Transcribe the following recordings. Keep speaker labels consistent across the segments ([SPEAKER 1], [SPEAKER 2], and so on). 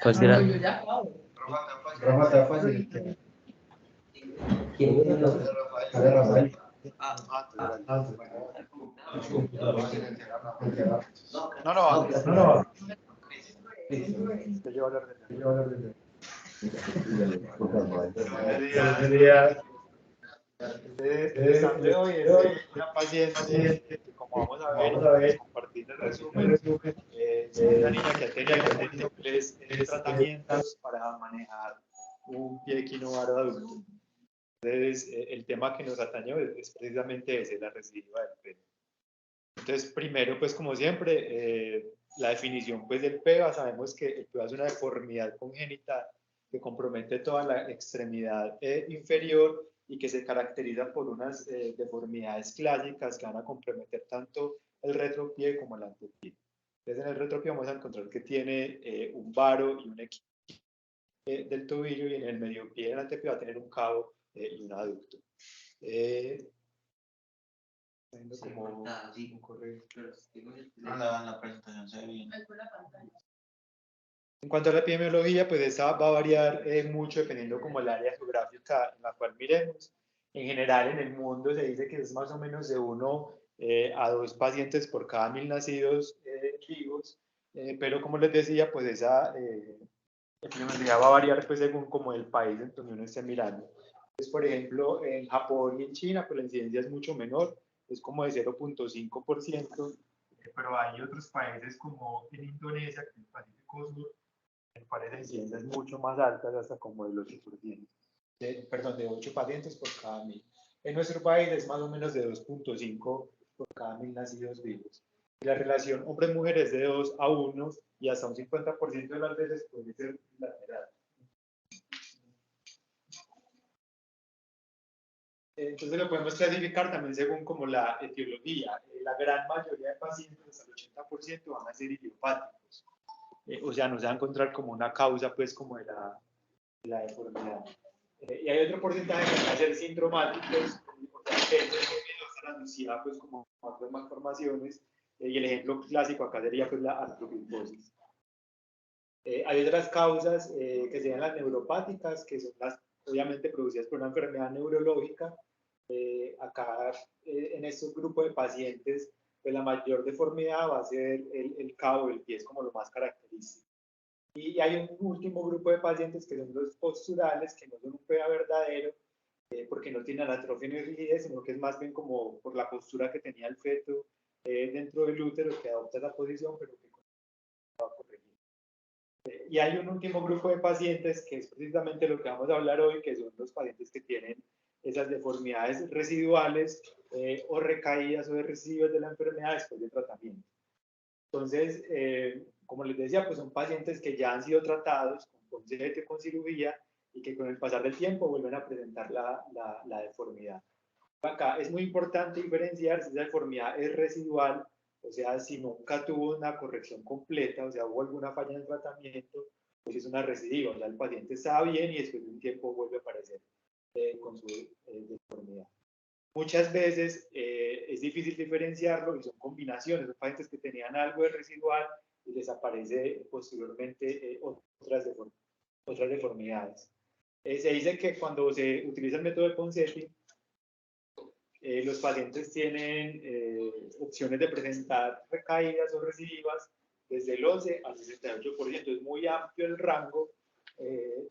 [SPEAKER 1] ¿Cuál será?
[SPEAKER 2] Rafa, está fácil.
[SPEAKER 3] ¿Quién es el
[SPEAKER 2] Rafael.
[SPEAKER 4] No. Yo hablar de
[SPEAKER 2] Buenos días.
[SPEAKER 4] de hoy es una paciente que, como vamos a ver, compartir el resumen, es una niña que ha tenido múltiples tratamientos para manejar un pie equinovaro adulto. Entonces, el tema que nos atañe es precisamente ese, la recidiva del pelo. Entonces, primero, pues como siempre, la definición pues, del PEVA, sabemos que el PEVA es una deformidad congénita que compromete toda la extremidad inferior y que se caracteriza por unas deformidades clásicas que van a comprometer tanto el retropié como el antepié. Entonces, en el retropié vamos a encontrar que tiene un varo y un equilibrio del tobillo, y en el medio pie del antepié va a tener un cabo y un aducto. Como un correo.
[SPEAKER 5] La presentación se ve bien.
[SPEAKER 4] En cuanto a la epidemiología, pues esta va a variar mucho dependiendo como el área geográfica en la cual miremos. En general, en el mundo se dice que es más o menos de 1 a 2 pacientes por cada 1000 nacidos vivos, pero como les decía, pues esa epidemiología va a variar pues según como el país en donde uno esté mirando. Entonces, por ejemplo, en Japón y en China, pues la incidencia es mucho menor, es como de 0.5%, pero hay otros países como en Indonesia, que es el Pacífico Sur, en cuales la incidencia es mucho más alta, hasta como del 8%, perdón, de 8 pacientes por cada 1000. En nuestro país es más o menos de 2.5 por cada 1000 nacidos vivos. Y la relación hombre-mujer es de 2 a 1 y hasta un 50% de las veces puede ser lateral. Entonces lo podemos clasificar también según como la etiología. La gran mayoría de pacientes, hasta el 80%, van a ser idiopáticos. O sea, no se va a encontrar como una causa, pues, como de la deformidad. Y hay otro porcentaje que van a ser sintomáticos, o sea, que se traducirá, pues, como otras malformaciones, y el ejemplo clásico acá sería, pues, la artrogriposis. Hay otras causas que serían las neuropáticas, que son las, obviamente, producidas por una enfermedad neurológica. Acá, en estos grupos de pacientes, pues la mayor deformidad va a ser el cabo del pie, es como lo más característico. Y hay un último grupo de pacientes que son los posturales, que no son un PEA verdadero, porque no tienen atrofia ni rigidez, sino que es más bien como por la postura que tenía el feto dentro del útero, que adopta esa posición, pero que va a corregir. Y hay un último grupo de pacientes, que es precisamente lo que vamos a hablar hoy, que son los pacientes que tienen esas deformidades residuales o recaídas o de residuos de la enfermedad después del tratamiento. Entonces, como les decía, pues son pacientes que ya han sido tratados con CT, con cirugía, y que con el pasar del tiempo vuelven a presentar la deformidad. Acá es muy importante diferenciar si esa deformidad es residual, o sea, si nunca tuvo una corrección completa, o sea, hubo alguna falla en el tratamiento, pues es una recidiva, o sea, el paciente estaba bien y después de un tiempo vuelve a aparecer con su deformidad. Muchas veces es difícil diferenciarlo y son combinaciones, son pacientes que tenían algo de residual y les aparece posteriormente otras deformidades. Se dice que cuando se utiliza el método de Ponseti, los pacientes tienen opciones de presentar recaídas o recidivas desde el 11 al 68%. Es muy amplio el rango,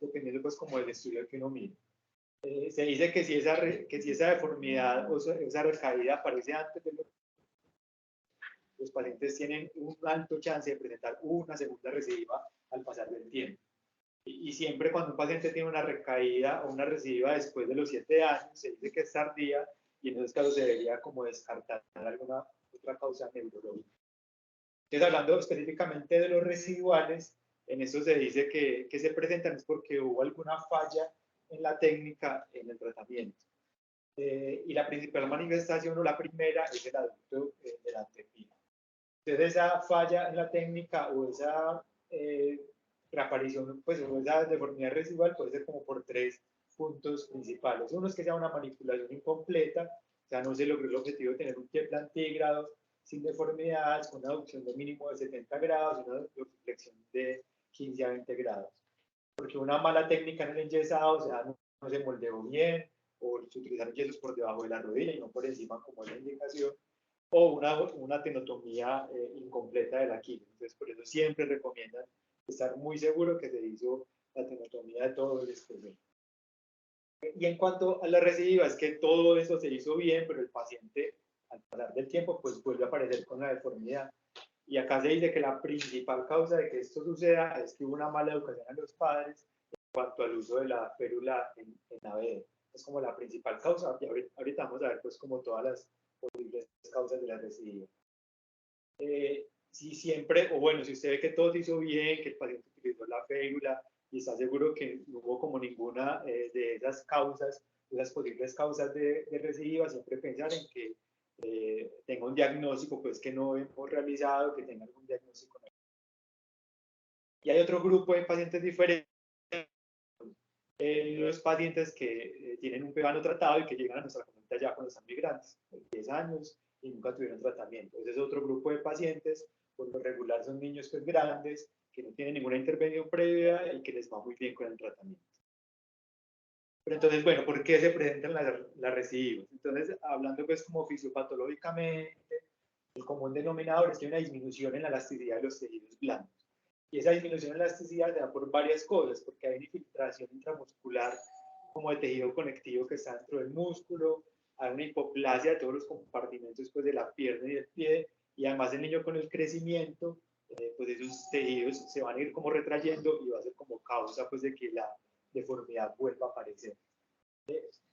[SPEAKER 4] dependiendo pues como del estudio que uno mire. Se dice que si esa deformidad o esa recaída aparece antes de los pacientes tienen un alto chance de presentar una segunda recidiva al pasar del tiempo. Y siempre cuando un paciente tiene una recaída o una recidiva después de los 7 años, se dice que es tardía y en esos casos se debería como descartar alguna otra causa neurológica. Entonces, hablando específicamente de los residuales, en eso se dice que se presentan es porque hubo alguna falla en la técnica en el tratamiento. Y la principal manifestación o la primera es el aducto del antepié. Entonces esa falla en la técnica o esa reaparición, pues o esa deformidad residual puede ser como por 3 puntos principales. Uno es que sea una manipulación incompleta, o sea, no se logró el objetivo de tener un pie plantígrado sin deformidades, con una aducción de mínimo de 70 grados y una flexión de 15 a 20 grados. Porque una mala técnica en el enyesado, o sea, no se moldeó bien, o se utilizaron yesos por debajo de la rodilla y no por encima, como es la indicación, o una tenotomía incompleta de la quilla. Entonces, por eso siempre recomiendan estar muy seguro que se hizo la tenotomía de todo el esqueleto. Y en cuanto a la recidiva, es que todo eso se hizo bien, pero el paciente, al pasar del tiempo, pues vuelve a aparecer con la deformidad. Y acá se dice que la principal causa de que esto suceda es que hubo una mala educación a los padres en cuanto al uso de la férula en ABD. Es como la principal causa. Y ahorita vamos a ver pues como todas las posibles causas de la recidiva. Si siempre, o bueno, si usted ve que todo se hizo bien, que el paciente utilizó la férula y está seguro que no hubo como ninguna de esas causas, de las posibles causas de recidiva, siempre pensar en que tenga un diagnóstico pues que no hemos realizado, que tenga algún diagnóstico. Y hay otro grupo de pacientes diferentes, los pacientes que tienen un PEVA no tratado y que llegan a nuestra consulta ya cuando están migrantes, 10 años y nunca tuvieron tratamiento. Ese es otro grupo de pacientes, por lo regular son niños pues grandes, que no tienen ninguna intervención previa y que les va muy bien con el tratamiento. Pero entonces, bueno, ¿por qué se presentan las recidivas? Entonces, hablando pues como fisiopatológicamente, el común denominador es que hay una disminución en la elasticidad de los tejidos blandos. Y esa disminución en la elasticidad se da por varias cosas, porque hay una infiltración intramuscular como de tejido conectivo que está dentro del músculo, hay una hipoplasia de todos los compartimentos pues, de la pierna y del pie, y además el niño con el crecimiento, pues esos tejidos se van a ir como retrayendo y va a ser como causa pues de que la deformidad vuelva a aparecer.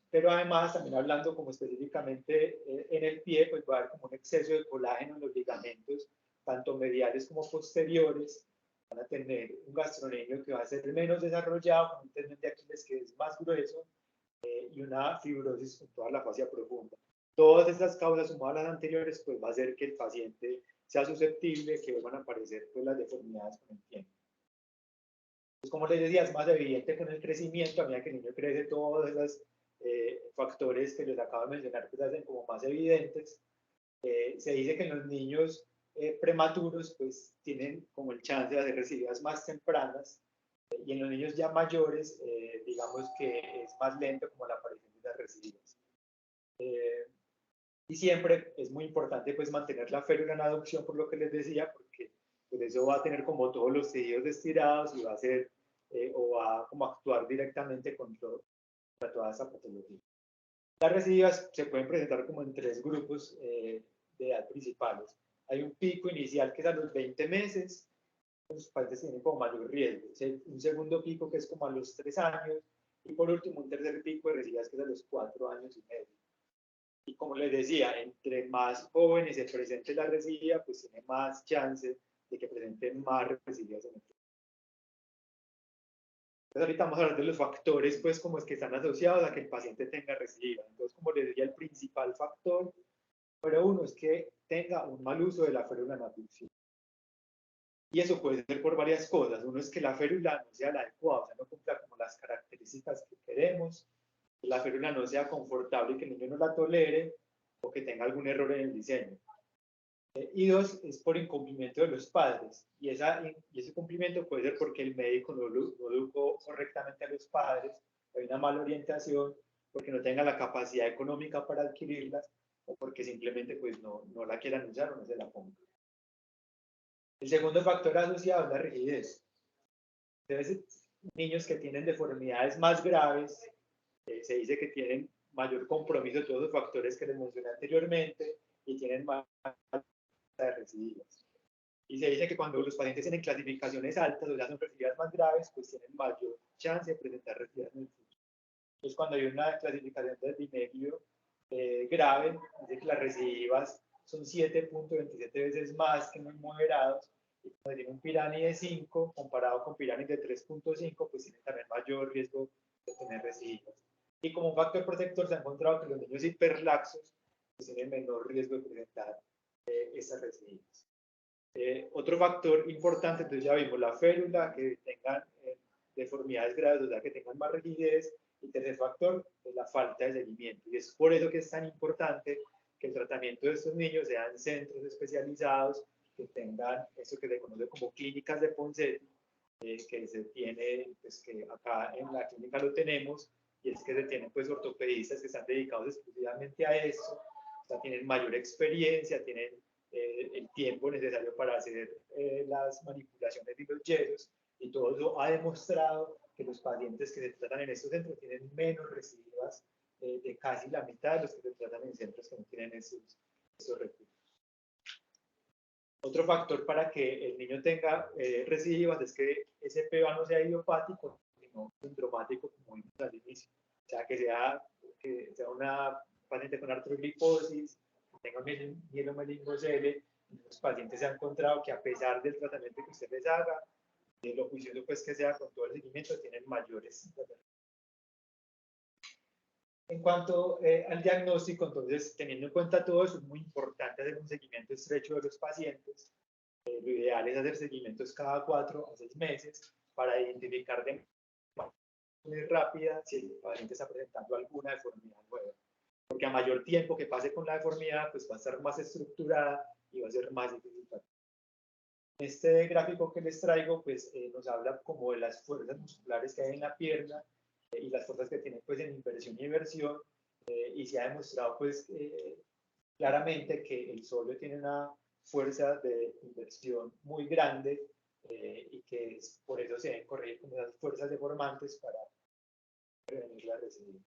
[SPEAKER 4] Pero además, también hablando como específicamente en el pie, pues va a haber como un exceso de colágeno en los ligamentos, tanto mediales como posteriores. Van a tener un gastrocnemio que va a ser menos desarrollado, un tendón de Aquiles que es más grueso y una fibrosis con toda la fascia profunda. Todas estas causas sumadas a las anteriores, pues va a hacer que el paciente sea susceptible, que vuelvan a aparecer pues, las deformidades con el tiempo. Pues como les decía, es más evidente con el crecimiento, a medida que el niño crece, todos esos factores que les acabo de mencionar pues hacen como más evidentes. Se dice que en los niños prematuros pues tienen como el chance de hacer recidivas más tempranas y en los niños ya mayores digamos que es más lento como la aparición de las recidivas. Y siempre es muy importante pues mantener la férula en adopción por lo que les decía, porque pues eso va a tener como todos los tejidos estirados y va a ser o va como a actuar directamente contra toda esa patología. Las recidivas se pueden presentar como en tres grupos de edad principales. Hay un pico inicial que es a los 20 meses, los pacientes tienen como mayor riesgo. Un segundo pico que es como a los 3 años y por último un tercer pico de recidivas que es a los 4 años y medio. Y como les decía, entre más jóvenes se presente la recidiva, pues tiene más chance de que presenten más recidivas en el futuro. Entonces ahorita vamos a hablar de los factores, pues como es que están asociados a que el paciente tenga recidiva. Entonces, como les decía, el principal factor número uno es que tenga un mal uso de la férula en abducción. Y eso puede ser por varias cosas. Uno es que la férula no sea la adecuada, o sea, no cumpla como las características que queremos, que la férula no sea confortable y que el niño no la tolere, o que tenga algún error en el diseño. Y dos, es por incumplimiento de los padres. Y ese incumplimiento puede ser porque el médico no educó correctamente a los padres, hay una mala orientación, porque no tenga la capacidad económica para adquirirlas, o porque simplemente pues, no la quieran usar o no se la pongan. El segundo factor asociado es la rigidez. Entonces, niños que tienen deformidades más graves, se dice que tienen mayor compromiso de todos los factores que les mencioné anteriormente y tienen más de recidivas. Y se dice que cuando los pacientes tienen clasificaciones altas o ya son recidivas más graves, pues tienen mayor chance de presentar recidivas en el futuro. Entonces, cuando hay una clasificación de Di-Meglio grave, dice que las recidivas son 7.27 veces más que muy moderados, y cuando tiene un Pirani de 5 comparado con Pirani de 3.5, pues tienen también mayor riesgo de tener recidivas. Y como un factor protector se ha encontrado que los niños hiperlaxos pues, tienen menor riesgo de presentar esas recidivas. Otro factor importante, entonces ya vimos la férula, que tengan deformidades graves, o sea, que tengan más rigidez, Y tercer factor es la falta de seguimiento. Y es por eso que es tan importante que el tratamiento de estos niños sean centros especializados, que tengan eso que se conoce como clínicas de Ponseti, que se tiene, pues que acá en la clínica lo tenemos, y es que se tienen pues ortopedistas que están dedicados exclusivamente a esto, o sea, tienen mayor experiencia, tienen el tiempo necesario para hacer las manipulaciones de los yesos, y todo eso ha demostrado que los pacientes que se tratan en estos centros tienen menos recidivas de casi la mitad de los que se tratan en centros que no tienen esos recursos. Otro factor para que el niño tenga recidivas es que ese PEVA no sea idiopático, sino sindromático, como vimos al inicio. O sea, que sea una paciente con artrogliposis, que tenga mielomeningocele. Los pacientes se han encontrado que a pesar del tratamiento que usted les haga, lo juicioso pues que sea con todo el seguimiento, tienen mayores. En cuanto al diagnóstico, entonces, teniendo en cuenta todo eso, es muy importante hacer un seguimiento estrecho de los pacientes. Lo ideal es hacer seguimientos cada 4 a 6 meses para identificar de manera muy rápida si el paciente está presentando alguna deformidad nueva. Porque a mayor tiempo que pase con la deformidad, pues va a estar más estructurada y va a ser más difícil. Este gráfico que les traigo, pues nos habla como de las fuerzas musculares que hay en la pierna y las fuerzas que tienen pues en inversión y eversión, y se ha demostrado pues claramente que el sóleo tiene una fuerza de inversión muy grande, y que por eso se deben corregir como esas fuerzas deformantes para prevenir la recidiva.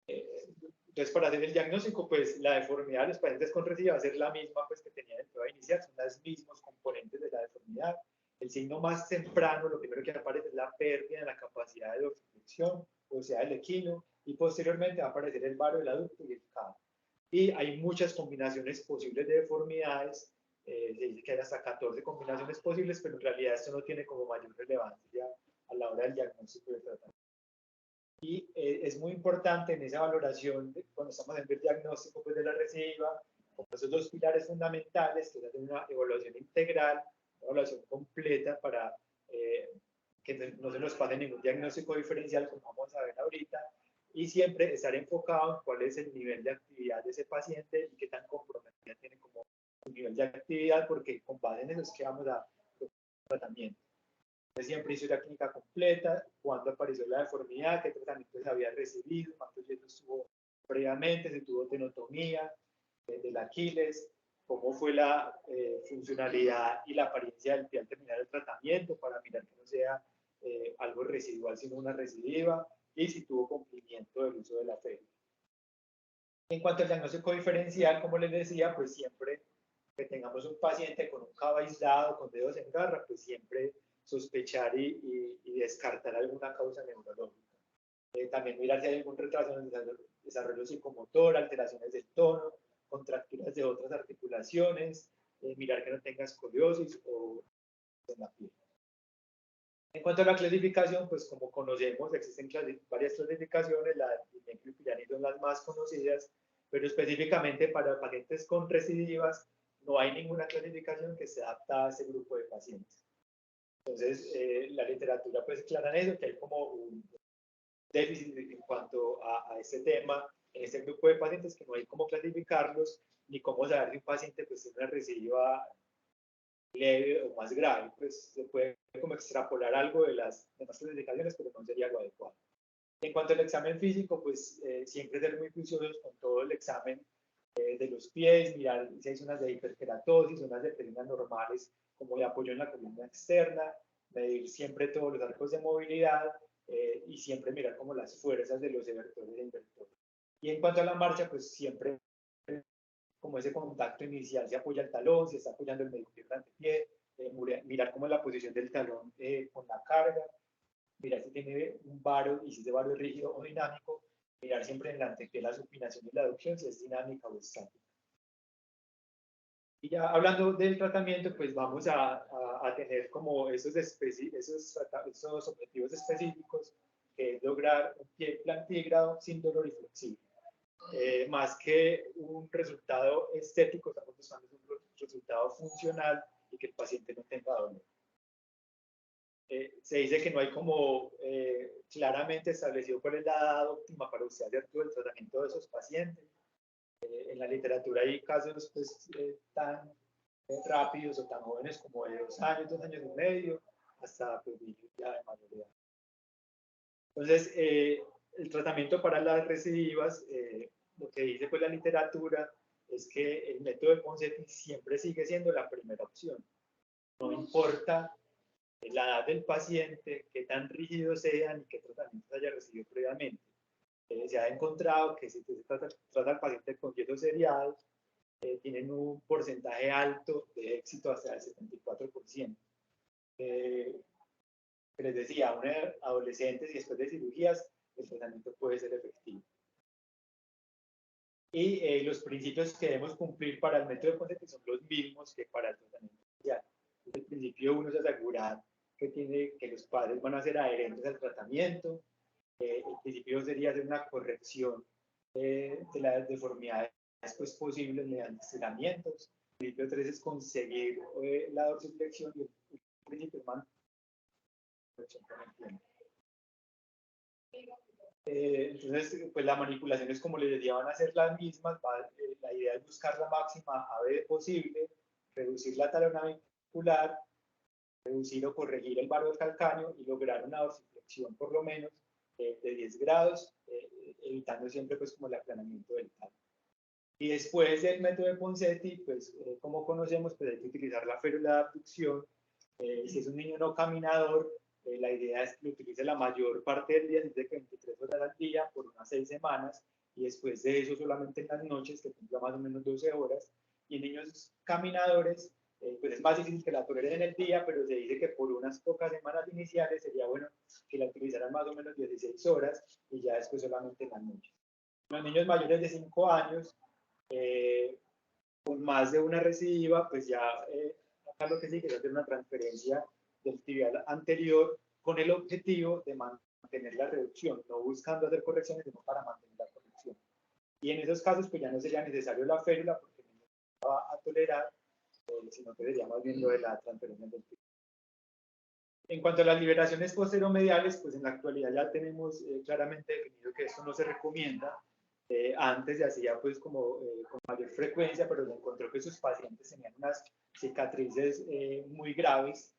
[SPEAKER 4] Entonces, para hacer el diagnóstico, pues la deformidad de los pacientes con recidiva va a ser la misma pues, que tenían en prueba inicial, son los mismos componentes de la deformidad. El signo más temprano, lo primero que aparece es la pérdida de la capacidad de dorsiflexión, o sea, el equino, y posteriormente va a aparecer el varo del adulto y el cabo. Y hay muchas combinaciones posibles de deformidades, se dice que hay hasta 14 combinaciones posibles, pero en realidad esto no tiene como mayor relevancia a la hora del diagnóstico y del tratamiento. Y es muy importante en esa valoración, cuando estamos haciendo el diagnóstico pues, de la recidiva, como esos dos pilares fundamentales, que es hacer una evaluación integral, una evaluación completa para que no se nos pase ningún diagnóstico diferencial, como vamos a ver ahorita, y siempre estar enfocado en cuál es el nivel de actividad de ese paciente y qué tan comprometida tiene como su nivel de actividad, porque con base en eso es que vamos a tratamiento. Siempre hizo la clínica completa, cuándo apareció la deformidad, qué tratamiento se había recibido, cuántos yesos tuvo previamente, si tuvo tenotomía del Aquiles, cómo fue la funcionalidad y la apariencia del pie al terminar el tratamiento para mirar que no sea algo residual, sino una recidiva, y si tuvo cumplimiento del uso de la fémur. En cuanto al diagnóstico diferencial, como les decía, pues siempre que tengamos un paciente con un cabo aislado, con dedos en garra, pues siempre sospechar y descartar alguna causa neurológica. También mirar si hay algún retraso en el desarrollo psicomotor, alteraciones del tono, contracturas de otras articulaciones, mirar que no tenga escoliosis o en la piel. En cuanto a la clasificación, pues como conocemos, existen varias clasificaciones, la de Pillani son las más conocidas, pero específicamente para pacientes con recidivas no hay ninguna clasificación que se adapta a ese grupo de pacientes. Entonces, la literatura pues clara en eso, que hay como un déficit en cuanto a este tema, en este grupo de pacientes, que no hay cómo clasificarlos, ni cómo saber si un paciente pues tiene una recidiva leve o más grave, pues se puede como extrapolar algo de las demás clasificaciones, pero no sería lo adecuado. En cuanto al examen físico, pues siempre ser muy juiciosos con todo el examen de los pies, mirar si hay zonas de hiperkeratosis, zonas de perinas normales, como de apoyo en la columna externa, medir siempre todos los arcos de movilidad y siempre mirar como las fuerzas de los evertores e invertores. Y en cuanto a la marcha, pues siempre como ese contacto inicial, se apoya el talón, se está apoyando el medio pie durante pie, mirar cómo es la posición del talón con la carga, mirar si tiene un varo y si ese varo es rígido o dinámico, mirar siempre en la antepié la supinación y la aducción, si es dinámica o estática. Y ya hablando del tratamiento, pues vamos a tener como esos objetivos específicos, que es lograr un pie plantígrado sin dolor y flexible. Más que un resultado estético, estamos buscando un resultado funcional y que el paciente no tenga dolor. Se dice que no hay como claramente establecido cuál es la edad óptima para usted hacer todo el tratamiento de esos pacientes. En la literatura hay casos pues, tan rápidos o tan jóvenes como de 2 años y medio, hasta pues, ya de mayor edad. Entonces, el tratamiento para las recidivas, lo que dice pues, la literatura es que el método de Ponseti siempre sigue siendo la primera opción. No importa la edad del paciente, qué tan rígido sea ni qué tratamientos haya recibido previamente. Se ha encontrado que si se trata al paciente con yeso serial, tienen un porcentaje alto de éxito hasta el 74%. Les decía, a adolescentes y después de cirugías, el tratamiento puede ser efectivo. Y los principios que debemos cumplir para el método de Ponseti son los mismos que para el tratamiento inicial. El principio uno es asegurar que los padres van a ser adherentes al tratamiento. El principio sería hacer una corrección de las deformidades pues, posibles mediante estiramientos. El principio 3 es conseguir la dorsiflexión y el principio es manipulación con el tiempo. Entonces, pues las manipulaciones, como les decía, van a ser las mismas. La idea es buscar la máxima AB posible, reducir la tala navicular, reducir o corregir el varo del calcáneo y lograr una dorsiflexión por lo menos de 10 grados, evitando siempre pues como el aplanamiento del tallo. Y después del método de Ponseti, pues como conocemos, pues hay que utilizar la férula de abducción. Si es un niño no caminador, la idea es que lo utilice la mayor parte del día, desde 23 horas al día, por unas 6 semanas, y después de eso solamente en las noches, que cumpla más o menos 12 horas. Y en niños caminadores, pues es más difícil que la toleren en el día, pero se dice que por unas pocas semanas iniciales sería bueno que la utilizaran más o menos 16 horas y ya después solamente en las noches. Los niños mayores de 5 años, con más de una recidiva, pues ya acá lo que sigue es hacer una transferencia del tibial anterior con el objetivo de mantener la reducción, no buscando hacer correcciones, sino para mantener la corrección. Y en esos casos, pues ya no sería necesario la férula, porque el niño no va a tolerar, sino que sería más bien lo de la transferencia del tibial. En cuanto a las liberaciones posteromediales, pues en la actualidad ya tenemos claramente definido que esto no se recomienda. Antes se hacía pues como con mayor frecuencia, pero se encontró que sus pacientes tenían unas cicatrices muy graves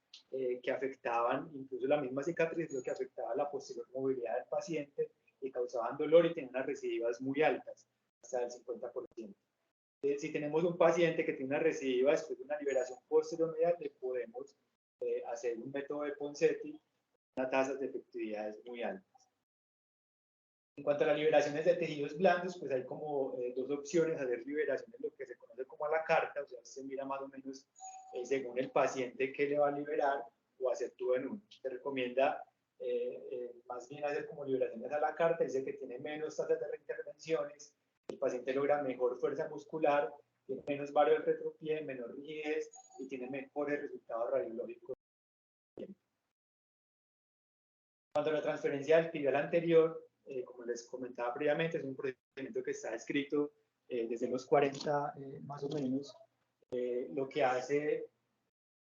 [SPEAKER 4] que afectaban, incluso la misma cicatriz, lo que afectaba la posterior movilidad del paciente y causaban dolor y tenían unas recidivas muy altas, hasta el 50%. Si tenemos un paciente que tiene una recidiva después de una liberación posteromedial, le podemos hacer un método de Ponseti, unas tasas de efectividad muy altas. En cuanto a las liberaciones de tejidos blandos, pues hay como dos opciones, hacer liberaciones, lo que se conoce como a la carta, o sea, se mira más o menos según el paciente que le va a liberar, o hacer todo en uno. Se recomienda más bien hacer como liberaciones a la carta, dice que tiene menos tasas de reintervenciones, el paciente logra mejor fuerza muscular, tiene menos vario del retropié, menor rigidez y tiene mejores resultados radiológicos. Cuando la transferencia del tibial anterior, como les comentaba previamente, es un procedimiento que está escrito desde los 40 más o menos. Lo que hace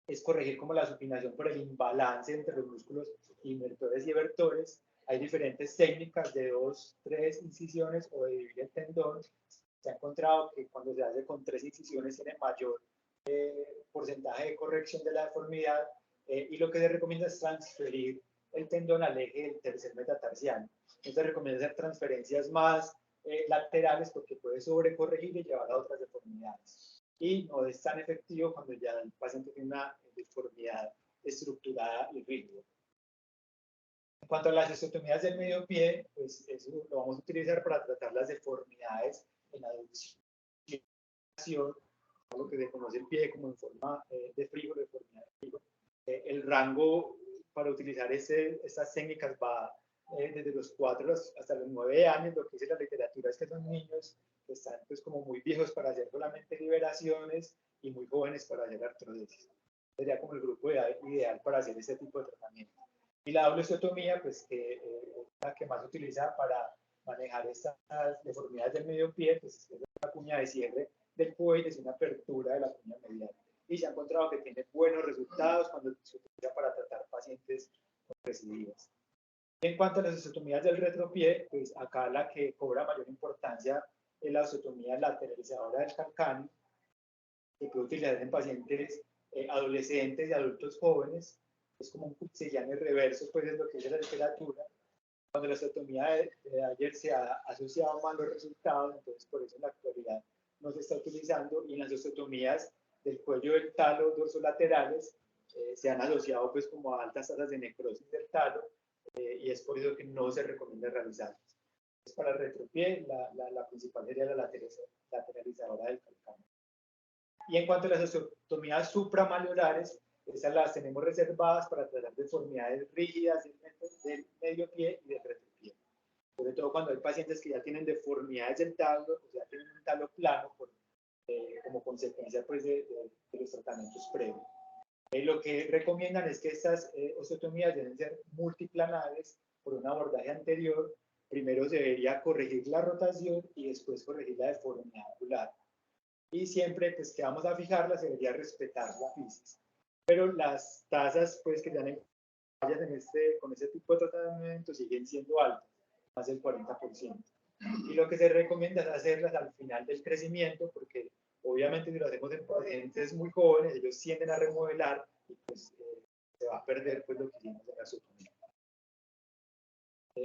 [SPEAKER 4] es corregir como la supinación por el imbalance entre los músculos invertores y evertores. Hay diferentes técnicas de 2, 3 incisiones o de dividir el tendón. Se ha encontrado que cuando se hace con 3 incisiones tiene mayor porcentaje de corrección de la deformidad y lo que se recomienda es transferir el tendón al eje del tercer metatarsiano. Entonces recomienda hacer transferencias más laterales porque puede sobrecorregir y llevar a otras deformidades. Y no es tan efectivo cuando ya el paciente tiene una deformidad estructurada y rígida. En cuanto a las osteotomías del medio pie, pues eso lo vamos a utilizar para tratar las deformidades en aducción, lo que se conoce el pie como en forma de frígolo, deformidad de frígolo. El rango para utilizar estas técnicas va desde los 4 hasta los 9 años. Lo que dice la literatura es que son niños que están pues como muy viejos para hacer solamente liberaciones y muy jóvenes para hacer artrodesis. Sería como el grupo ideal para hacer este tipo de tratamiento. Y la doble osteotomía, pues que es la que más se utiliza para manejar estas deformidades del medio pie, pues es la cuña de cierre del coides y una apertura de la cuña medial. Y se ha encontrado que tiene buenos resultados cuando se utiliza para tratar pacientes pacientes con recidivas. En cuanto a las osteotomías del retropié, pues acá la que cobra mayor importancia es la osteotomía lateralizadora del calcáneo, que puede utilizarse en pacientes adolescentes y adultos jóvenes. Es como un cuchillane reverso, pues es lo que dice la literatura. Cuando la osteotomía de ayer se ha asociado malos resultados, entonces por eso en la actualidad no se está utilizando, y en las osteotomías del cuello del talo dorsolaterales se han asociado pues como a altas tasas de necrosis del talo, y es por eso que no se recomienda realizarlas. Para el retropié, la principal sería la lateralizadora del calcáneo. Y en cuanto a las osteotomías supramaleolares, esas las tenemos reservadas para tratar deformidades rígidas del medio pie y del retropié. Sobre todo cuando hay pacientes que ya tienen deformidades del talo, o sea, tienen un talo plano como consecuencia pues, de los tratamientos previos. Lo que recomiendan es que estas osteotomías deben ser multiplanales por un abordaje anterior. Primero se debería corregir la rotación y después corregir la deformidad angular. Y siempre pues, que vamos a fijarla, se debería respetar la fisis. Pero las tasas pues, que dan en con este tipo de tratamiento siguen siendo altas, más del 40%. Y lo que se recomienda es hacerlas al final del crecimiento, porque obviamente si lo hacemos en pacientes muy jóvenes, ellos tienden a remodelar y pues se va a perder pues, lo que hicimos en la osteotomía.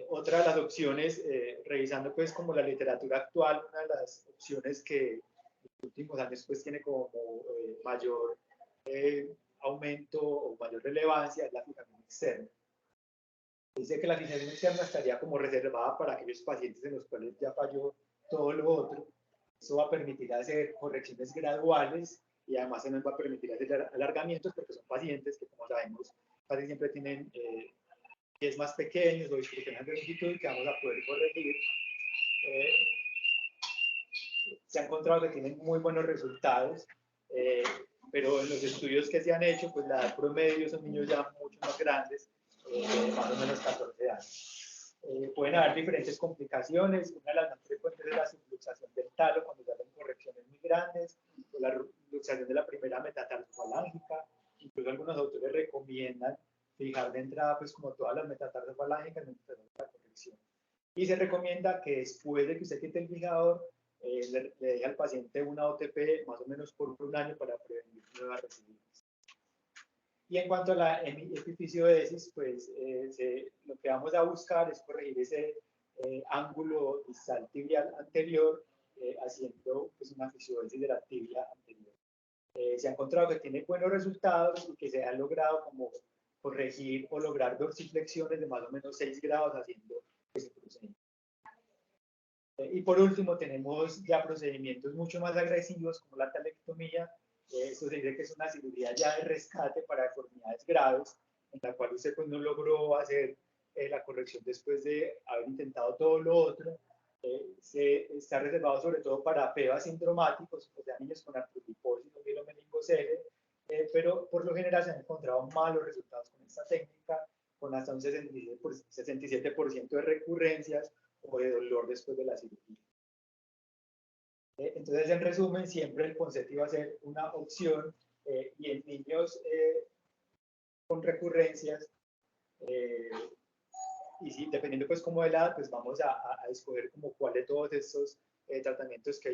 [SPEAKER 4] Otra de las opciones, revisando pues como la literatura actual, una de las opciones que en los últimos años pues tiene como mayor aumento o mayor relevancia es la fijación externa. Dice que la fijación externa estaría como reservada para aquellos pacientes en los cuales ya falló todo lo otro. Eso va a permitir hacer correcciones graduales y además se nos va a permitir hacer alargamientos porque son pacientes que, como sabemos, casi siempre tienen pies más pequeños o disminuciones de longitud que vamos a poder corregir. Se ha encontrado que tienen muy buenos resultados, pero en los estudios que se han hecho, pues la edad promedio son niños ya mucho más grandes, más o menos 14 años. Pueden haber diferentes complicaciones. Una de las más frecuentes es la subluxación del talo cuando se hacen correcciones muy grandes, o la luxación de la primera metatarsofalágica. Incluso algunos autores recomiendan fijar de entrada pues como todas las metatarsofalágicas en la corrección. Y se recomienda que después de que usted quite el fijador, le deje al paciente una OTP más o menos por un año para prevenir nuevas recidivas. Y en cuanto a la epifisiodesis, pues lo que vamos a buscar es corregir ese ángulo distal tibial anterior haciendo pues, una fisiodesis de la tibia anterior. Se ha encontrado que tiene buenos resultados y que se ha logrado como corregir o lograr dorsiflexiones de más o menos 6 grados haciendo ese procedimiento. Y por último tenemos ya procedimientos mucho más agresivos como la talectomía. Esto se dice que es una cirugía ya de rescate para deformidades graves, en la cual usted pues, no logró hacer la corrección después de haber intentado todo lo otro. Se está reservado sobre todo para PEVA sindromáticos, o sea, niños con artroliposis o mielomeningocele, pero por lo general se han encontrado malos resultados con esta técnica, con hasta un 67% de recurrencias o de dolor después de la cirugía. Entonces, en resumen, siempre el concepto iba a ser una opción y en niños con recurrencias, y sí, dependiendo pues como de la edad, pues vamos a escoger como cuál de todos estos tratamientos que